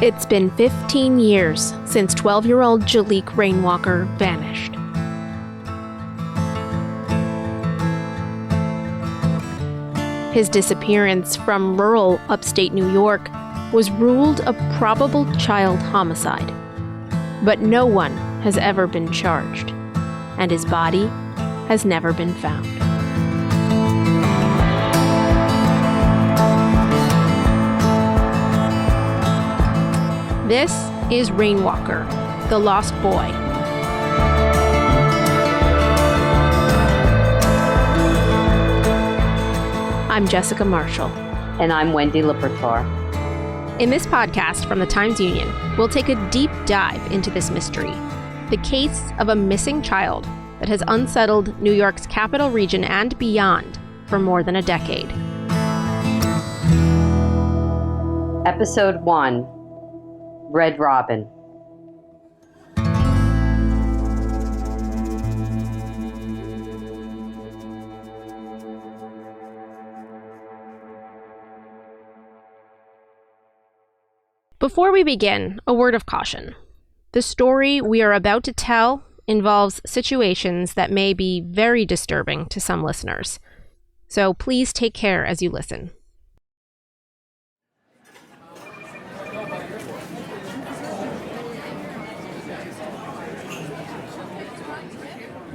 It's been 15 years since 12-year-old Jaliek Rainwalker vanished. His disappearance from rural upstate New York was ruled a probable child homicide. But no one has ever been charged, and his body has never been found. This is Rainwalker, the Lost Boy. I'm Jessica Marshall. And I'm Wendy Libertor. In this podcast from the Times-Union, we'll take a deep dive into this mystery, the case of a missing child that has unsettled New York's capital region and beyond for more than a decade. Episode 1, Red Robin. Before we begin, a word of caution. The story we are about to tell involves situations that may be very disturbing to some listeners. So please take care as you listen.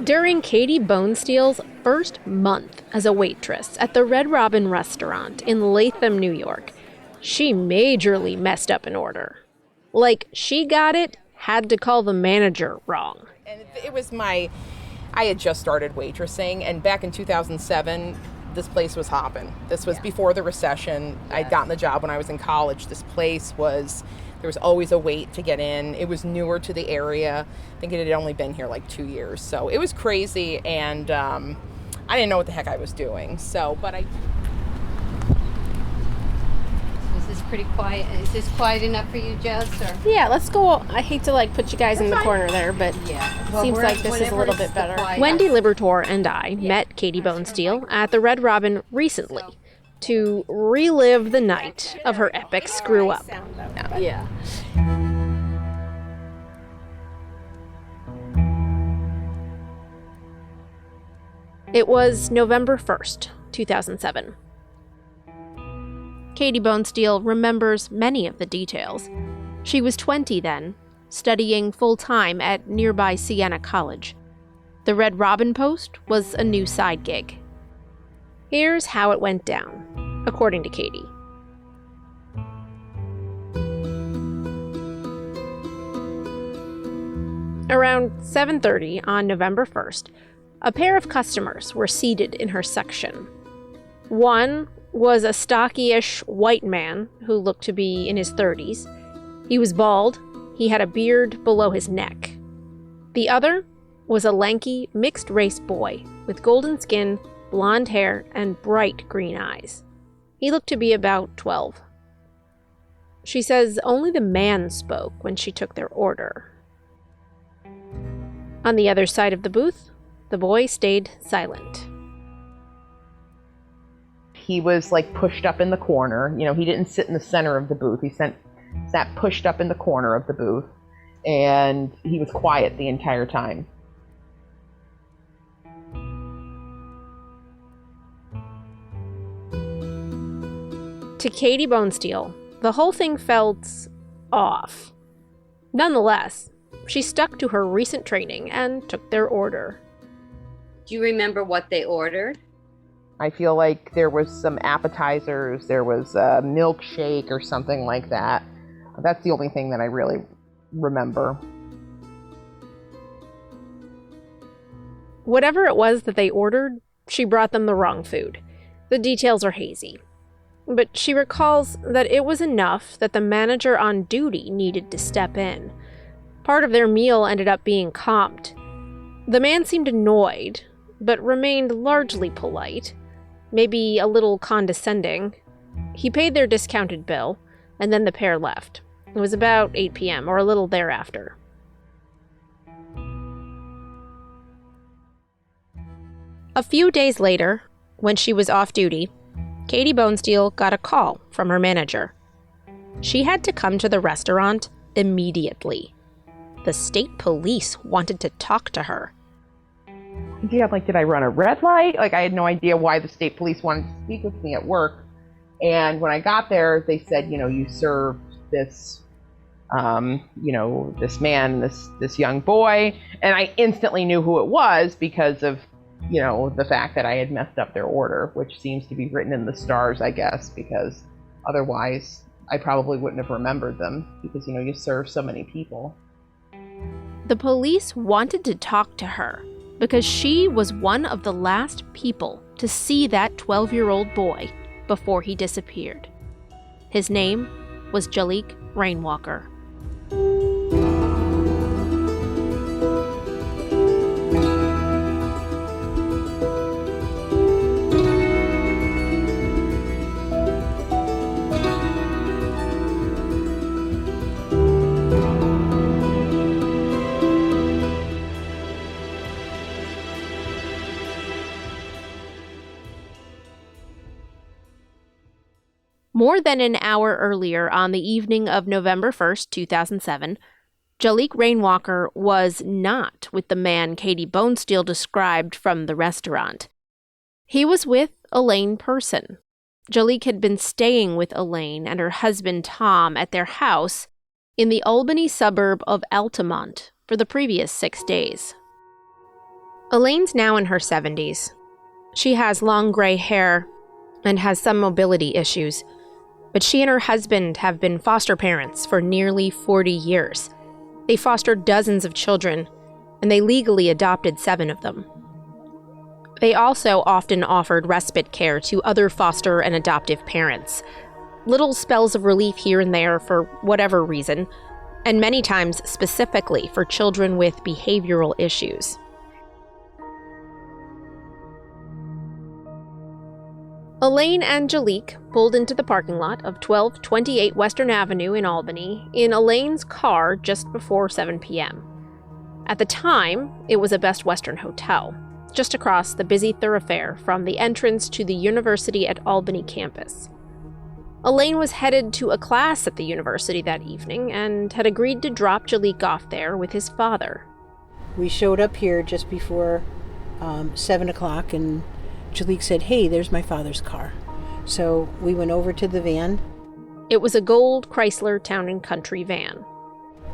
During Katie Bonesteel's first month as a waitress at the Red Robin restaurant in Latham, New York, she majorly messed up an order. Like, she got it, had to call the manager wrong. And it was I had just started waitressing, and back in 2007, this place was hopping. This was before the recession. I'd gotten the job when I was in college. This place there was always a wait to get in. It was newer to the area. I think it had only been here like 2 years. So it was crazy, and I didn't know what the heck I was doing. Is this pretty quiet? Is this quiet enough for you, Jess? Or? Yeah, let's go. I hate to put you guys in the corner there, but Well, seems like this is a little bit better. quiet. Wendy Libertor and I met Katie Bonesteel at the Red Robin recently to relive the night of her epic screw-up. Yeah. It was November 1st, 2007. Katie Bonesteel remembers many of the details. She was 20 then, studying full-time at nearby Siena College. The Red Robin post was a new side gig. Here's how it went down, according to Katie. Around 7:30 on November 1st, a pair of customers were seated in her section. One was a stocky-ish white man who looked to be in his 30s. He was bald. He had a beard below his neck. The other was a lanky, mixed-race boy with golden skin, blonde hair, and bright green eyes. He looked to be about 12. She says only the man spoke when she took their order. On the other side of the booth, the boy stayed silent. He was pushed up in the corner. He didn't sit in the center of the booth. He sat pushed up in the corner of the booth, and he was quiet the entire time. To Katie Bonesteel, the whole thing felt off. Nonetheless, she stuck to her recent training and took their order. Do you remember what they ordered? I feel like there was some appetizers, there was a milkshake or something like that. That's the only thing that I really remember. Whatever it was that they ordered, she brought them the wrong food. The details are hazy. But she recalls that it was enough that the manager on duty needed to step in. Part of their meal ended up being comped. The man seemed annoyed, but remained largely polite, maybe a little condescending. He paid their discounted bill, and then the pair left. It was about 8 p.m., or a little thereafter. A few days later, when she was off duty, Katie Bonesteel got a call from her manager. She had to come to the restaurant immediately. The state police wanted to talk to her. Yeah, did I run a red light? I had no idea why the state police wanted to speak with me at work. And when I got there, they said, you served this, this man, this young boy. And I instantly knew who it was because of, the fact that I had messed up their order, which seems to be written in the stars, I guess, because otherwise I probably wouldn't have remembered them because, you serve so many people. The police wanted to talk to her because she was one of the last people to see that 12-year-old boy before he disappeared. His name was Jaliek Rainwalker. More than an hour earlier, on the evening of November 1st, 2007, Jaliek Rainwalker was not with the man Katie Bonesteel described from the restaurant. He was with Elaine Person. Jaliek had been staying with Elaine and her husband Tom at their house in the Albany suburb of Altamont for the previous 6 days. Elaine's now in her 70s. She has long gray hair and has some mobility issues. But she and her husband have been foster parents for nearly 40 years. They fostered dozens of children, and they legally adopted 7 of them. They also often offered respite care to other foster and adoptive parents. Little spells of relief here and there for whatever reason, and many times specifically for children with behavioral issues. Elaine and Jaliek pulled into the parking lot of 1228 Western Avenue in Albany in Elaine's car just before 7 p.m. At the time, it was a Best Western hotel, just across the busy thoroughfare from the entrance to the University at Albany campus. Elaine was headed to a class at the university that evening and had agreed to drop Jaliek off there with his father. We showed up here just before 7 o'clock, and Jaliek said, "Hey, there's my father's car." So we went over to the van. It was a gold Chrysler Town & Country van.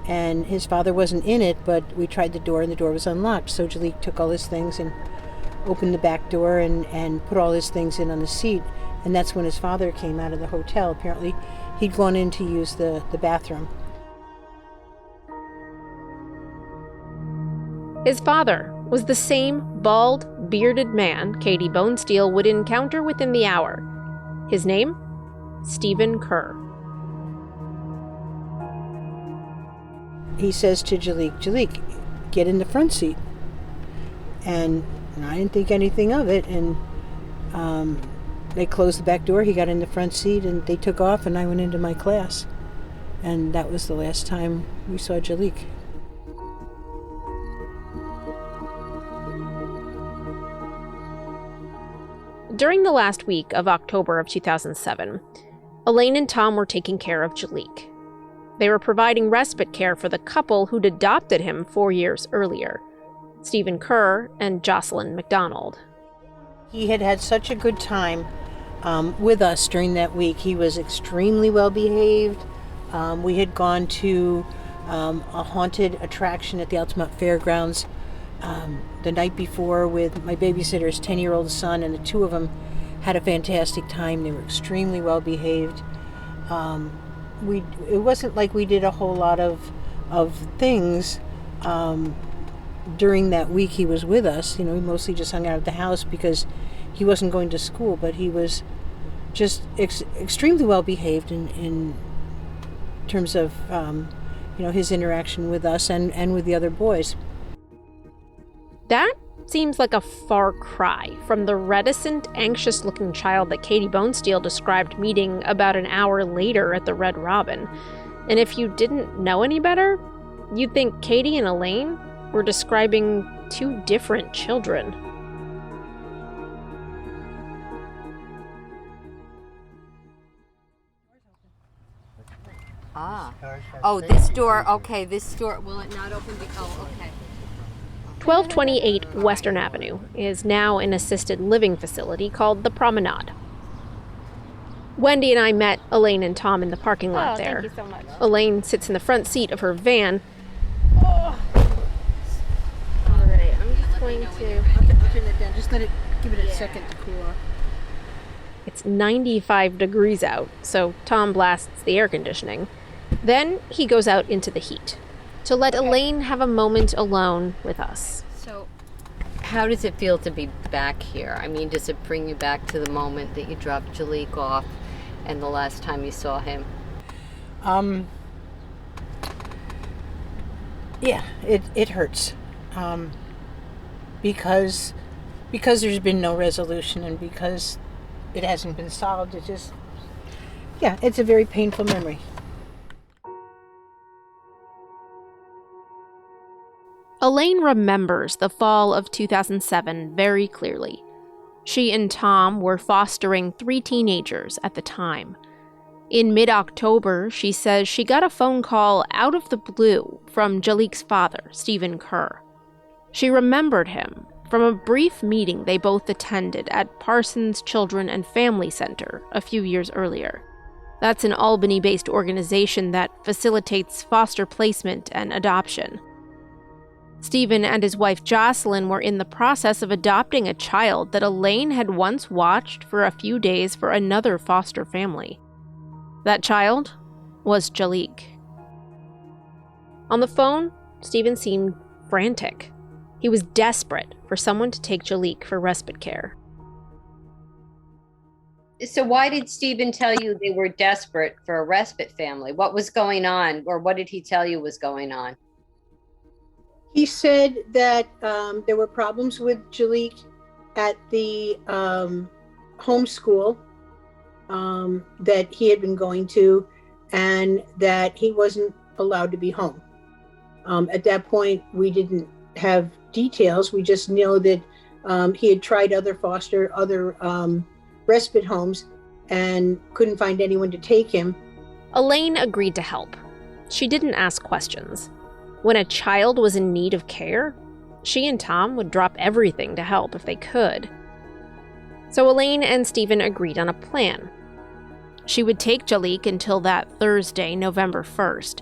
And his father wasn't in it, but we tried the door and the door was unlocked. So Jaliek took all his things and opened the back door and put all his things in on the seat. And that's when his father came out of the hotel. Apparently, he'd gone in to use the bathroom. His father was the same bald, bearded man Katie Bonesteel would encounter within the hour. His name? Stephen Kerr. He says to Jaliek, "Jaliek, get in the front seat." And I didn't think anything of it. And they closed the back door, he got in the front seat, and they took off, and I went into my class. And that was the last time we saw Jaliek. During the last week of October of 2007, Elaine and Tom were taking care of Jaliek. They were providing respite care for the couple who'd adopted him 4 years earlier, Stephen Kerr and Jocelyn McDonald. He had had such a good time with us during that week. He was extremely well behaved. We had gone to a haunted attraction at the Altamont Fairgrounds the night before with my babysitter's 10-year-old son, and the two of them had a fantastic time. They were extremely well behaved. It wasn't like we did a whole lot of things during that week he was with us. We mostly just hung out at the house because he wasn't going to school, but he was just extremely well behaved in terms of his interaction with us and with the other boys. That seems like a far cry from the reticent, anxious-looking child that Katie Bonesteel described meeting about an hour later at the Red Robin. And if you didn't know any better, you'd think Katie and Elaine were describing two different children. Ah. Oh, this door, okay, this door, will it not open? Oh, okay. 1228 Western Avenue is now an assisted living facility called the Promenade. Wendy and I met Elaine and Tom in the parking lot there. Thank you so much. Elaine sits in the front seat of her van. All right, I'm just going to... Okay, I'll turn it down. Just give it a second to cool off. It's 95 degrees out, so Tom blasts the air conditioning. Then he goes out into the heat to let Elaine have a moment alone with us. So, how does it feel to be back here? I mean, does it bring you back to the moment that you dropped Jaliek off and the last time you saw him? Yeah, it hurts. Because there's been no resolution and because it hasn't been solved, it's a very painful memory. Elaine remembers the fall of 2007 very clearly. She and Tom were fostering 3 teenagers at the time. In mid-October, she says she got a phone call out of the blue from Jaliek's father, Stephen Kerr. She remembered him from a brief meeting they both attended at Parsons Children and Family Center a few years earlier. That's an Albany-based organization that facilitates foster placement and adoption. Stephen and his wife Jocelyn were in the process of adopting a child that Elaine had once watched for a few days for another foster family. That child was Jaliek. On the phone, Stephen seemed frantic. He was desperate for someone to take Jaliek for respite care. So why did Stephen tell you they were desperate for a respite family? What was going on, or what did he tell you was going on? He said that there were problems with Jaliek at the home school that he had been going to, and that he wasn't allowed to be home. At that point, we didn't have details. We just know that he had tried other respite homes and couldn't find anyone to take him. Elaine agreed to help. She didn't ask questions. When a child was in need of care, she and Tom would drop everything to help if they could. So Elaine and Stephen agreed on a plan. She would take Jaliek until that Thursday, November 1st.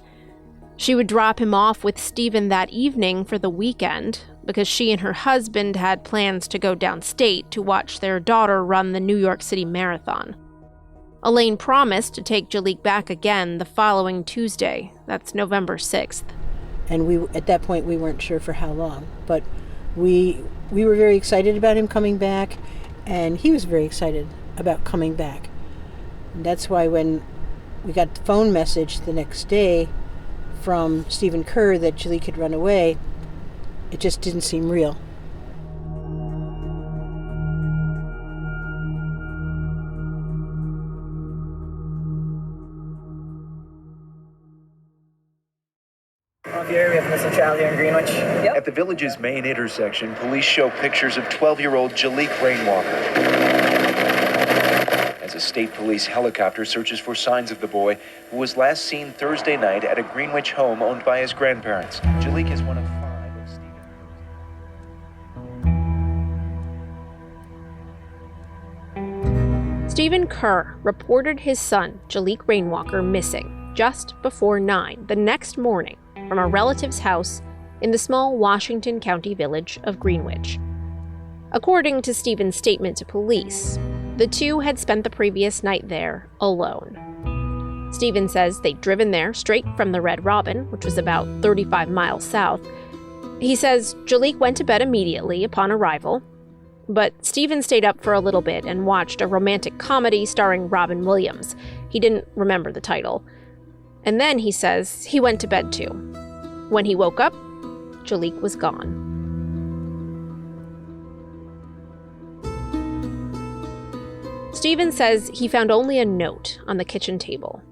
She would drop him off with Stephen that evening for the weekend because she and her husband had plans to go downstate to watch their daughter run the New York City Marathon. Elaine promised to take Jaliek back again the following Tuesday. That's November 6th. And at that point, we weren't sure for how long, but we were very excited about him coming back, and he was very excited about coming back. And that's why when we got the phone message the next day from Stephen Kerr that Jaliek had run away, it just didn't seem real. Here we have a missing child here in Greenwich. Yep. At the village's main intersection, police show pictures of 12-year-old Jaliek Rainwalker as a state police helicopter searches for signs of the boy, who was last seen Thursday night at a Greenwich home owned by his grandparents. Jaliek is one of 5 of Stephen. Stephen Kerr reported his son, Jaliek Rainwalker, missing just before 9 the next morning from a relative's house in the small Washington County village of Greenwich. According to Stephen's statement to police, the two had spent the previous night there alone. Stephen says they'd driven there straight from the Red Robin, which was about 35 miles south. He says Jaliek went to bed immediately upon arrival, but Stephen stayed up for a little bit and watched a romantic comedy starring Robin Williams. He didn't remember the title. And then, he says, he went to bed too. When he woke up, Jaliek was gone. Stephen says he found only a note on the kitchen table.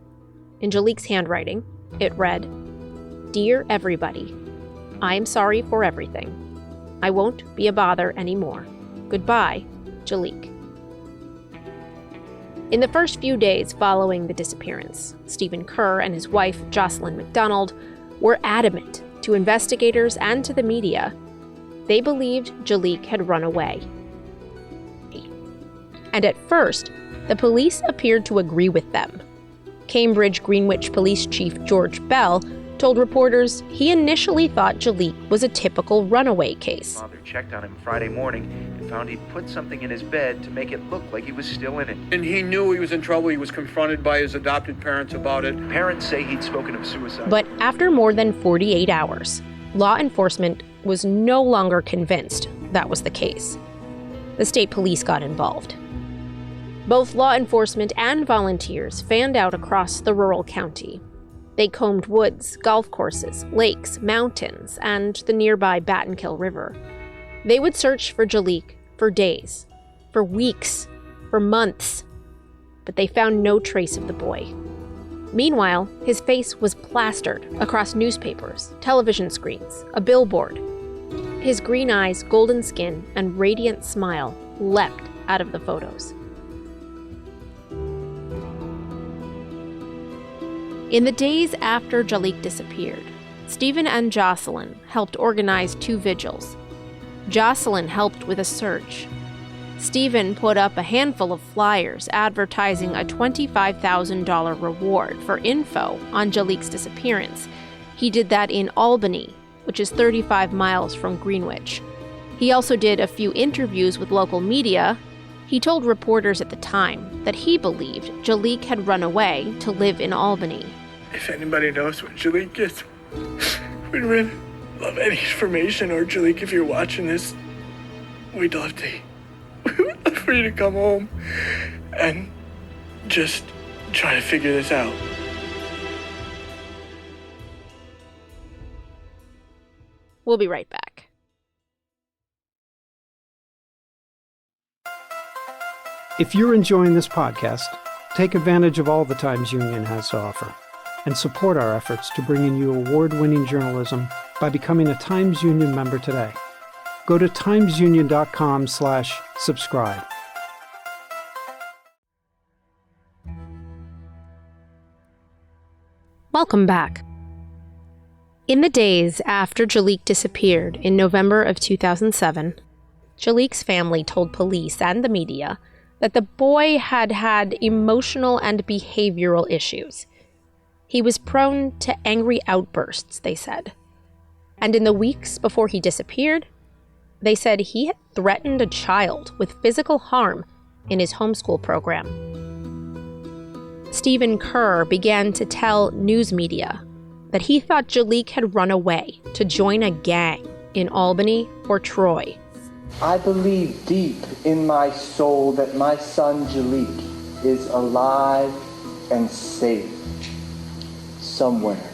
In Jaliek's handwriting, it read, "Dear everybody, I am sorry for everything. I won't be a bother anymore. Goodbye, Jaliek." In the first few days following the disappearance, Stephen Kerr and his wife, Jocelyn McDonald, were adamant to investigators and to the media. They believed Jaliek had run away. And at first, the police appeared to agree with them. Cambridge Greenwich Police Chief George Bell told reporters he initially thought Jaliek was a typical runaway case. Father checked on him Friday morning and found he'd put something in his bed to make it look like he was still in it. And he knew he was in trouble. He was confronted by his adopted parents about it. Parents say he'd spoken of suicide. But after more than 48 hours, law enforcement was no longer convinced that was the case. The state police got involved. Both law enforcement and volunteers fanned out across the rural county. They combed woods, golf courses, lakes, mountains, and the nearby Battenkill River. They would search for Jaliek for days, for weeks, for months, but they found no trace of the boy. Meanwhile, his face was plastered across newspapers, television screens, a billboard. His green eyes, golden skin, and radiant smile leapt out of the photos. In the days after Jaliek disappeared, Stephen and Jocelyn helped organize 2 vigils. Jocelyn helped with a search. Stephen put up a handful of flyers advertising a $25,000 reward for info on Jaliek's disappearance. He did that in Albany, which is 35 miles from Greenwich. He also did a few interviews with local media. He told reporters at the time that he believed Jaliek had run away to live in Albany. If anybody knows what Jaliek is, we'd really love any information. Or Jaliek, if you're watching this, we'd love for you to come home and just try to figure this out. We'll be right back. If you're enjoying this podcast, take advantage of all the Times Union has to offer and support our efforts to bring in you award-winning journalism by becoming a Times Union member today. Go to timesunion.com/subscribe. Welcome back. In the days after Jaliek disappeared in November of 2007, Jaliek's family told police and the media that the boy had had emotional and behavioral issues. He was prone to angry outbursts, they said. And in the weeks before he disappeared, they said he had threatened a child with physical harm in his homeschool program. Stephen Kerr began to tell news media that he thought Jaliek had run away to join a gang in Albany or Troy. I believe deep in my soul that my son Jaliek is alive and safe somewhere.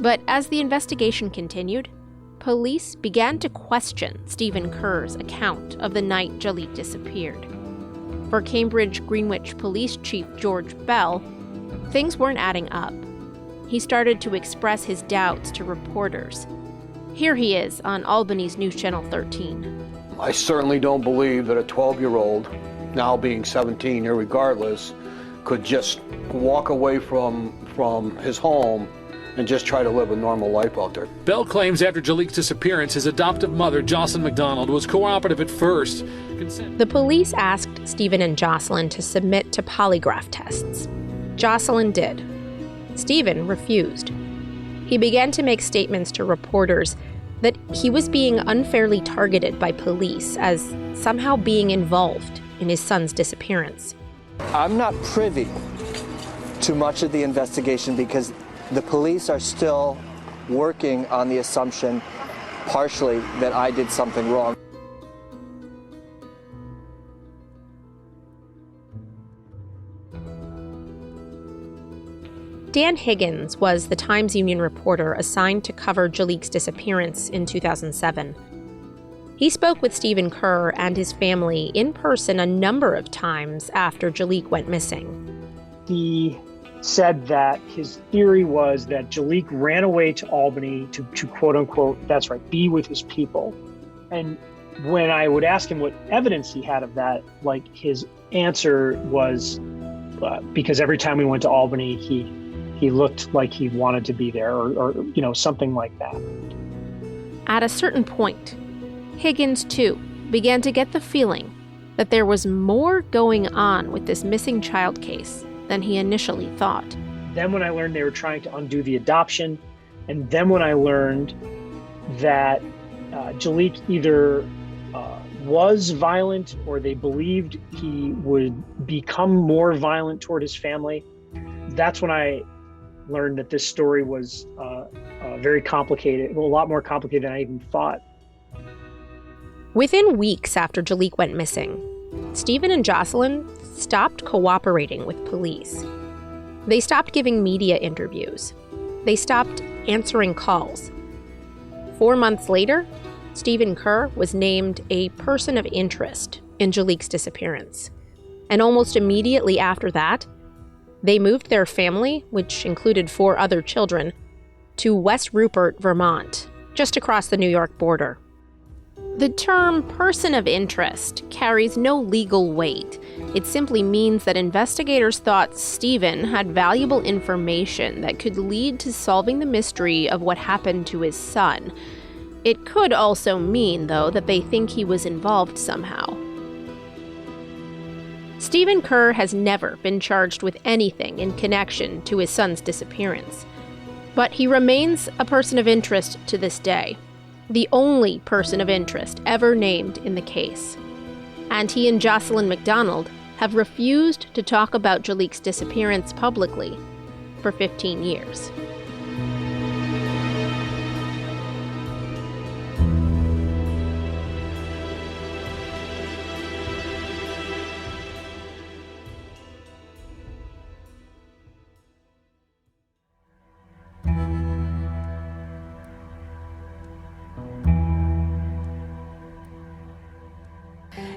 But as the investigation continued, police began to question Stephen Kerr's account of the night Jaliek disappeared. For Cambridge Greenwich Police Chief George Bell, things weren't adding up. He started to express his doubts to reporters. Here he is on Albany's News Channel 13. I certainly don't believe that a 12-year-old, now being 17 irregardless, could just walk away from his home and just try to live a normal life out there. Bell claims after Jaliek's disappearance, his adoptive mother, Jocelyn McDonald, was cooperative at first. The police asked Stephen and Jocelyn to submit to polygraph tests. Jocelyn did. Stephen refused. He began to make statements to reporters that he was being unfairly targeted by police as somehow being involved in his son's disappearance. I'm not privy to much of the investigation because the police are still working on the assumption, partially, that I did something wrong. Dan Higgins was the Times Union reporter assigned to cover Jaliek's disappearance in 2007. He spoke with Stephen Kerr and his family in person a number of times after Jaliek went missing. He said that his theory was that Jaliek ran away to Albany to quote unquote, that's right, be with his people. And when I would ask him what evidence he had of that, like his answer was because every time we went to Albany, he looked like he wanted to be there, or something like that. At a certain point, Higgins, too, began to get the feeling that there was more going on with this missing child case than he initially thought. Then when I learned they were trying to undo the adoption, and then when I learned that Jaliek either was violent or they believed he would become more violent toward his family, that's when I learned that this story was very complicated, a lot more complicated than I even thought. Within weeks after Jaliek went missing, Stephen and Jocelyn stopped cooperating with police. They stopped giving media interviews. They stopped answering calls. 4 months later, Stephen Kerr was named a person of interest in Jaliek's disappearance. And almost immediately after that, they moved their family, which included 4 other children, to West Rupert, Vermont, just across the New York border. The term person of interest carries no legal weight. It simply means that investigators thought Stephen had valuable information that could lead to solving the mystery of what happened to his son. It could also mean, though, that they think he was involved somehow. Stephen Kerr has never been charged with anything in connection to his son's disappearance, but he remains a person of interest to this day. The only person of interest ever named in the case. And he and Jocelyn McDonald have refused to talk about Jaliek's disappearance publicly for 15 years.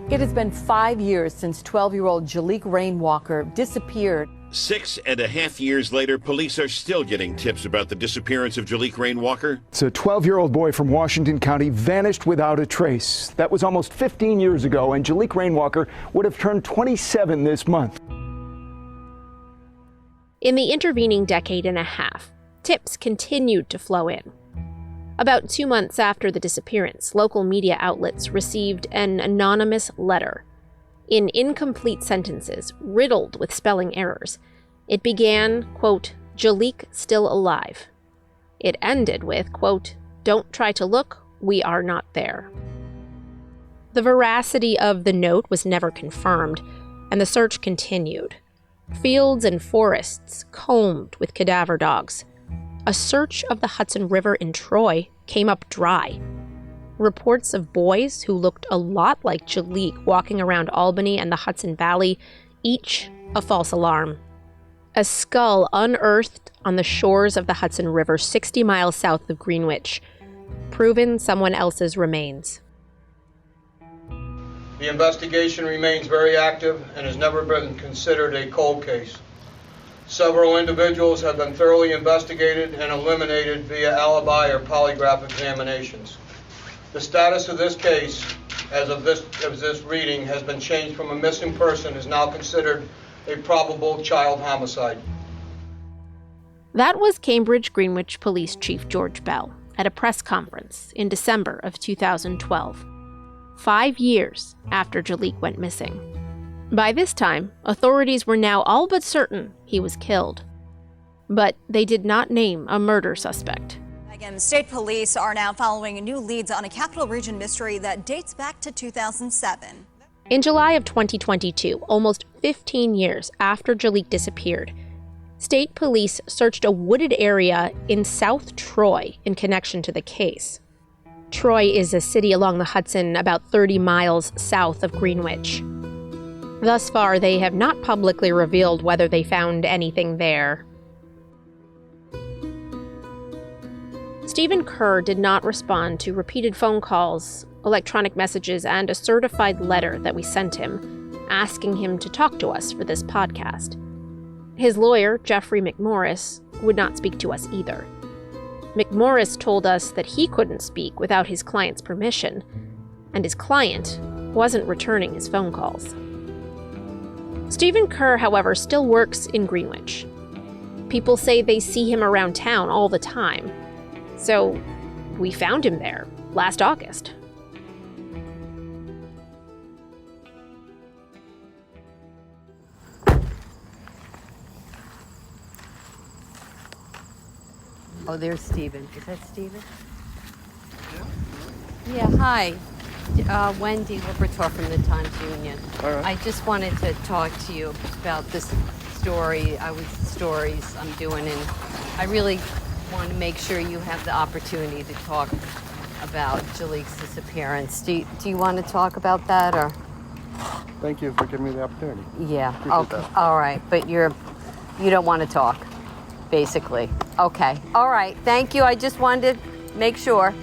It has been 5 years since 12-year-old Jaliek Rainwalker disappeared. 6.5 years later, police are still getting tips about the disappearance of Jaliek Rainwalker. It's a 12-year-old boy from Washington County vanished without a trace. That was almost 15 years ago, and Jaliek Rainwalker would have turned 27 this month. In the intervening decade and a half, tips continued to flow in. About 2 months after the disappearance, local media outlets received an anonymous letter. In incomplete sentences, riddled with spelling errors. It began, quote, "Jaliek still alive." It ended with, quote, "Don't try to look, we are not there." The veracity of the note was never confirmed, and the search continued. Fields and forests combed with cadaver dogs. A search of the Hudson River in Troy came up dry. Reports of boys who looked a lot like Jaliek walking around Albany and the Hudson Valley, each a false alarm. A skull unearthed on the shores of the Hudson River 60 miles south of Greenwich, proven someone else's remains. The investigation remains very active and has never been considered a cold case. Several individuals have been thoroughly investigated and eliminated via alibi or polygraph examinations. The status of this case, as of this reading, has been changed from a missing person, is now considered a probable child homicide. That was Cambridge Greenwich Police Chief George Bell at a press conference in December of 2012, 5 years after Jaliek went missing. By this time, authorities were now all but certain he was killed. But they did not name a murder suspect. Again, state police are now following new leads on a Capital Region mystery that dates back to 2007. In July of 2022, almost 15 years after Jaliek disappeared, state police searched a wooded area in South Troy in connection to the case. Troy is a city along the Hudson about 30 miles south of Greenwich. Thus far, they have not publicly revealed whether they found anything there. Stephen Kerr did not respond to repeated phone calls, electronic messages, and a certified letter that we sent him, asking him to talk to us for this podcast. His lawyer, Jeffrey McMorris, would not speak to us either. McMorris told us that he couldn't speak without his client's permission, and his client wasn't returning his phone calls. Stephen Kerr, however, still works in Greenwich. People say they see him around town all the time. So we found him there last August. Oh, there's Stephen. Is that Stephen? Yeah, hi. Wendy Livertor from the Times Union. All right. I just wanted to talk to you about this stories I'm doing, and I really want to make sure you have the opportunity to talk about Jaliek's disappearance. Do you want to talk about that, or? Thank you for giving me the opportunity. Yeah. Appreciate Okay. that. All right, but you don't want to talk, basically. Okay. All right. Thank you. I just wanted to make sure.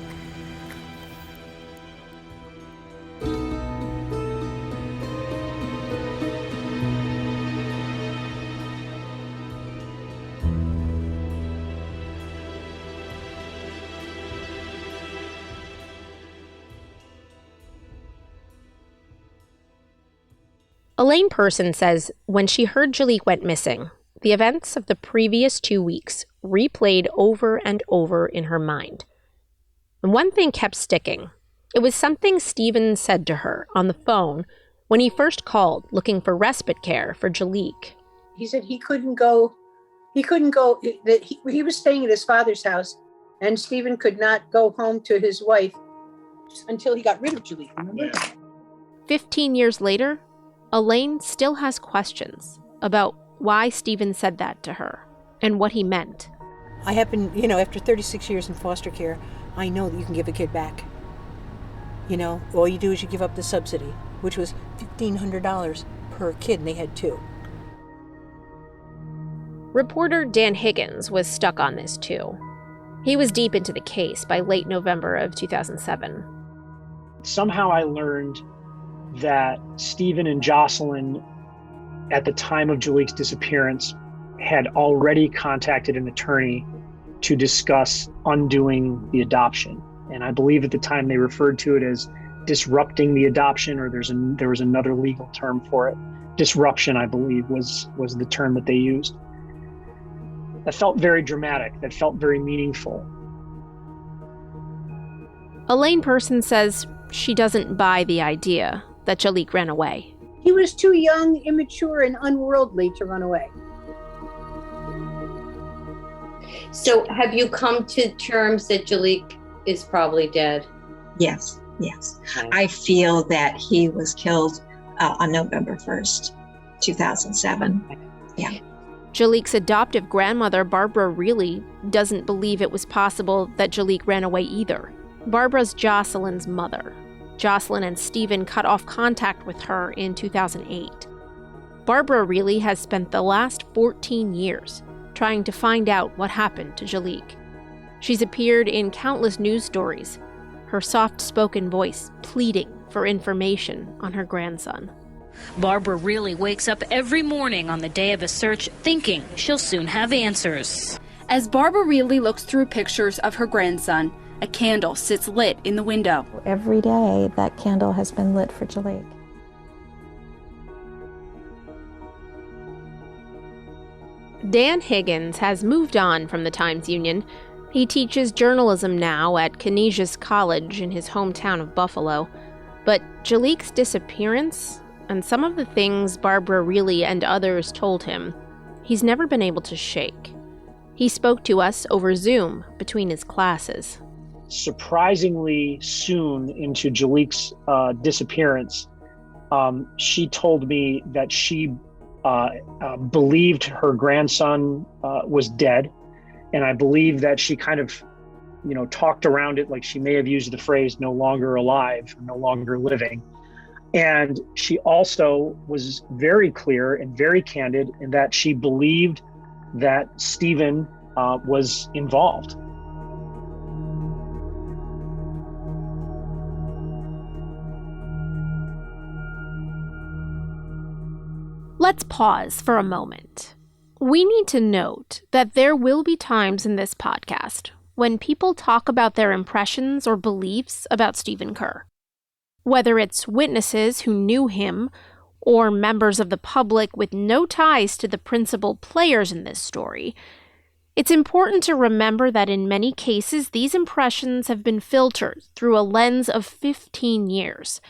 Elaine Person says when she heard Jaliek went missing, the events of the previous 2 weeks replayed over and over in her mind. And one thing kept sticking. It was something Stephen said to her on the phone when he first called looking for respite care for Jaliek. He said he couldn't go, that he was staying at his father's house, and Stephen could not go home to his wife until he got rid of Jaliek, remember? 15 years later, Elaine still has questions about why Stephen said that to her and what he meant. I happen, after 36 years in foster care, I know that you can give a kid back. All you do is you give up the subsidy, which was $1,500 per kid, and they had 2. Reporter Dan Higgins was stuck on this too. He was deep into the case by late November of 2007. Somehow I learned that Stephen and Jocelyn, at the time of Jaliek's disappearance, had already contacted an attorney to discuss undoing the adoption. And I believe at the time they referred to it as disrupting the adoption, or there was another legal term for it. Disruption, I believe, was the term that they used. That felt very dramatic. That felt very meaningful. Elaine Person says she doesn't buy the idea that Jaliek ran away. He was too young, immature, and unworldly to run away. So have you come to terms that Jaliek is probably dead? Yes. I feel that he was killed on November 1st, 2007. Yeah. Jaliek's adoptive grandmother, Barbara, really doesn't believe it was possible that Jaliek ran away either. Barbara's Jocelyn's mother. Jocelyn and Stephen cut off contact with her in 2008. Barbara really has spent the last 14 years trying to find out what happened to Jaliek. She's appeared in countless news stories, her soft-spoken voice pleading for information on her grandson. Barbara really wakes up every morning on the day of a search thinking she'll soon have answers. As Barbara Reilly looks through pictures of her grandson, a candle sits lit in the window. Every day that candle has been lit for Jaliek. Dan Higgins has moved on from the Times Union. He teaches journalism now at Canisius College in his hometown of Buffalo. But Jaliek's disappearance and some of the things Barbara Reilly and others told him, he's never been able to shake. He spoke to us over Zoom between his classes. Surprisingly soon into Jaliek's disappearance, she told me that she believed her grandson was dead. And I believe that she kind of, talked around it, like she may have used the phrase no longer alive, no longer living. And she also was very clear and very candid in that she believed that Stephen was involved. Let's pause for a moment. We need to note that there will be times in this podcast when people talk about their impressions or beliefs about Stephen Kerr. Whether it's witnesses who knew him or members of the public with no ties to the principal players in this story, it's important to remember that in many cases, these impressions have been filtered through a lens of 15 years.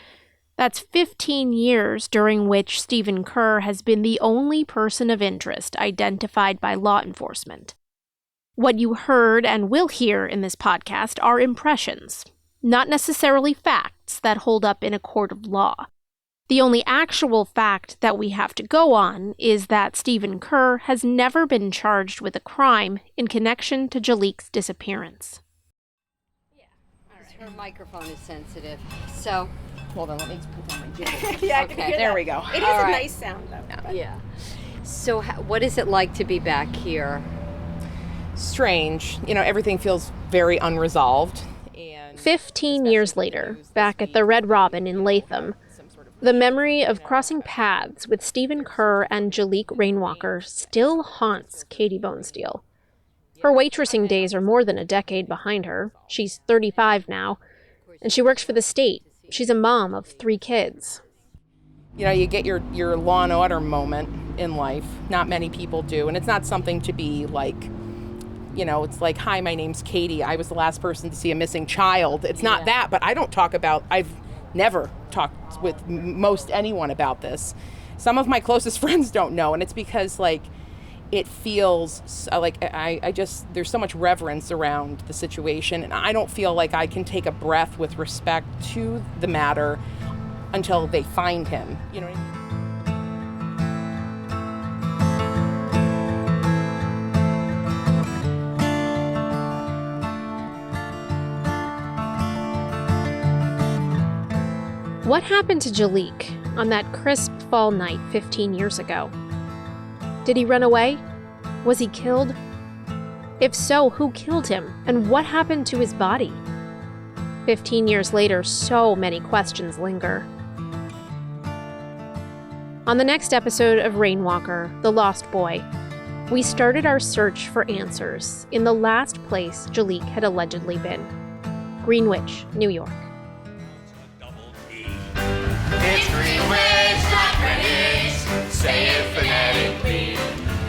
That's 15 years during which Stephen Kerr has been the only person of interest identified by law enforcement. What you heard and will hear in this podcast are impressions, not necessarily facts that hold up in a court of law. The only actual fact that we have to go on is that Stephen Kerr has never been charged with a crime in connection to Jaliek's disappearance. Her microphone is sensitive, so... Hold on, let me put down my jingle. Yeah, I can hear there that. we go. It is All a right. nice sound, though. Yeah. So what is it like to be back here? Strange. Everything feels very unresolved. 15 years later, back at the Red Robin in Latham, the memory of crossing paths with Stephen Kerr and Jaliek Rainwalker still haunts Katie Bonesteel. Her waitressing days are more than a decade behind her. She's 35 now, and she works for the state. She's a mom of 3 kids. You get your Law and Order moment in life. Not many people do, and it's not something to be like, it's like, hi, my name's Katie. I was the last person to see a missing child. It's not that, but I've never talked with most anyone about this. Some of my closest friends don't know, and it's because, it feels like there's so much reverence around the situation, and I don't feel like I can take a breath with respect to the matter until they find him. You know what I mean? What happened to Jaliek on that crisp fall night 15 years ago? Did he run away? Was he killed? If so, who killed him, and what happened to his body? 15 years later, so many questions linger. On the next episode of Rainwalker, The Lost Boy, we started our search for answers in the last place Jaliek had allegedly been, Greenwich, New York. It's Greenwich, not Greenwich. Say it phonetically.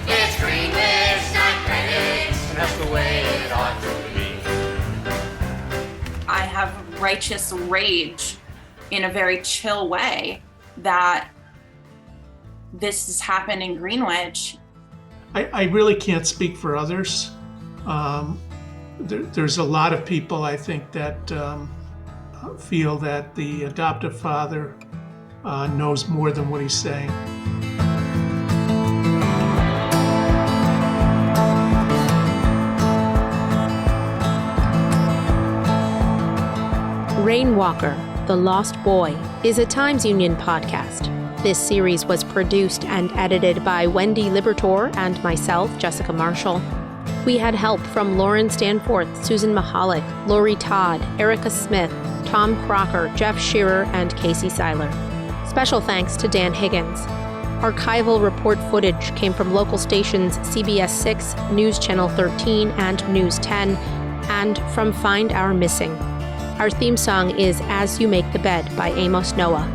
It's Greenwich, not Greenwich. And that's the way it ought to be. I have righteous rage in a very chill way that this has happened in Greenwich. I really can't speak for others. There's a lot of people, I think, that feel that the adoptive father knows more than what he's saying. Rainwalker, The Lost Boy, is a Times Union podcast. This series was produced and edited by Wendy Libertor and myself, Jessica Marshall. We had help from Lauren Stanforth, Susan Mahalik, Lori Todd, Erica Smith, Tom Crocker, Jeff Shearer, and Casey Seiler. Special thanks to Dan Higgins. Archival report footage came from local stations CBS 6, News Channel 13, and News 10, and from Find Our Missing. Our theme song is As You Make the Bed by Amos Noah.